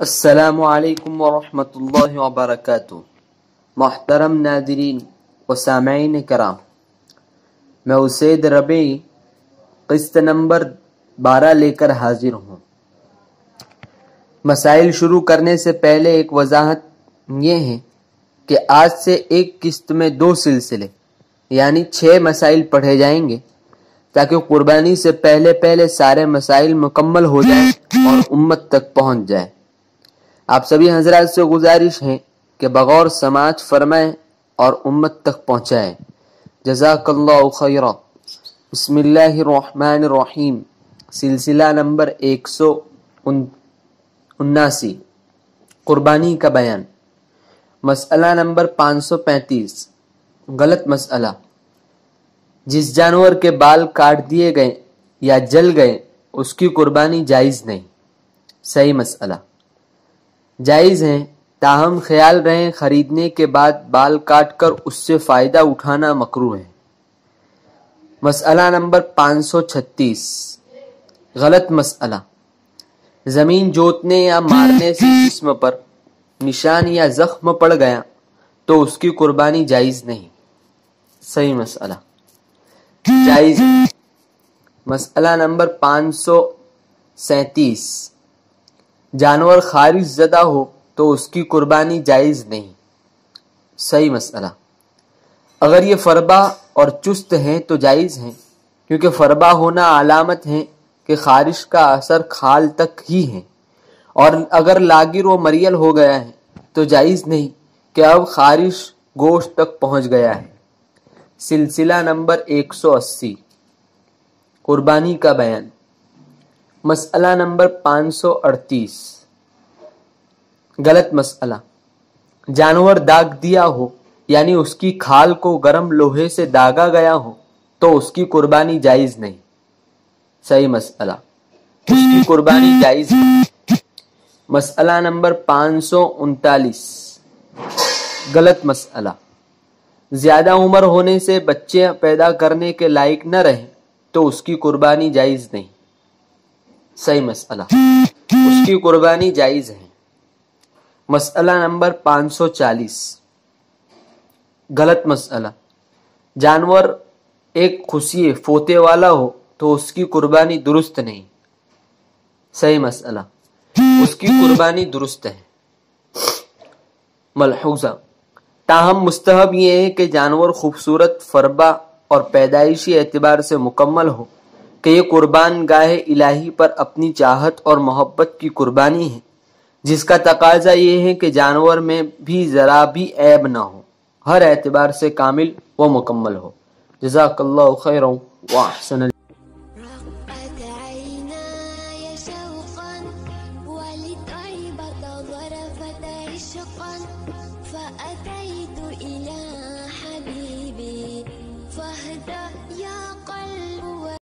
السلام علیکم ورحمۃ اللہ وبرکاتہ۔ محترم ناظرین و سامعین کرام، میں اسید ربیعی قسط نمبر 12 لے کر حاضر ہوں۔ مسائل شروع کرنے سے پہلے ایک وضاحت یہ ہے کہ آج سے ایک قسط میں 2 سلسلے یعنی 6 مسائل پڑھے جائیں گے تاکہ قربانی سے پہلے سارے مسائل مکمل ہو جائیں اور امت تک پہنچ جائے۔ آپ سبھی حضرات سے گزارش ہے کہ بغور سماعت فرمائیں اور امت تک پہنچائیں۔ جزاک اللہ خیرا۔ بسم اللہ الرحمن الرحیم۔ سلسلہ نمبر 179، قربانی کا بیان۔ مسئلہ نمبر 535، غلط مسئلہ۔ جس جانور کے بال کاٹ دیے گئے یا جل گئے اس کی قربانی جائز نہیں۔ صحیح مسئلہ۔ جائز ہیں، تاہم خیال رہیں خریدنے کے بعد بال کاٹ کر اس سے فائدہ اٹھانا مکروہ ہے۔ مسئلہ نمبر 536، غلط مسئلہ۔ زمین جوتنے یا مارنے سے جسم پر نشان یا زخم پڑ گیا تو اس کی قربانی جائز نہیں۔ صحیح مسئلہ۔ جائز۔ مسئلہ نمبر 537، جانور خارش زدہ ہو تو اس کی قربانی جائز نہیں۔ صحیح مسئلہ۔ اگر یہ فربا اور چست ہیں تو جائز ہیں، کیونکہ فربا ہونا علامت ہے کہ خارش کا اثر کھال تک ہی ہے، اور اگر لاگر و مریل ہو گیا ہے تو جائز نہیں کہ اب خارش گوشت تک پہنچ گیا ہے۔ سلسلہ نمبر 180، قربانی کا بیان۔ مسئلہ نمبر 538، غلط مسئلہ۔ جانور داغ دیا ہو یعنی اس کی کھال کو گرم لوہے سے داغا گیا ہو تو اس کی قربانی جائز نہیں۔ صحیح مسئلہ۔ اس کی قربانی جائز ہے۔ مسئلہ نمبر 539، غلط مسئلہ۔ زیادہ عمر ہونے سے بچے پیدا کرنے کے لائق نہ رہے تو اس کی قربانی جائز نہیں۔ صحیح مسئلہ۔ اس کی قربانی جائز ہے۔ مسئلہ نمبر 540، غلط مسئلہ۔ جانور ایک خصیے فوتے والا ہو تو اس کی قربانی درست نہیں۔ صحیح مسئلہ۔ اس کی قربانی درست ہے۔ ملحوظہ، تاہم مستحب یہ ہے کہ جانور خوبصورت، فربا اور پیدائشی اعتبار سے مکمل ہو کہ یہ قربان گاہ الہی پر اپنی چاہت اور محبت کی قربانی ہے، جس کا تقاضا یہ ہے کہ جانور میں بھی ذرا بھی عیب نہ ہو، ہر اعتبار سے کامل و مکمل ہو۔ جزاک اللہ خیرا واحسن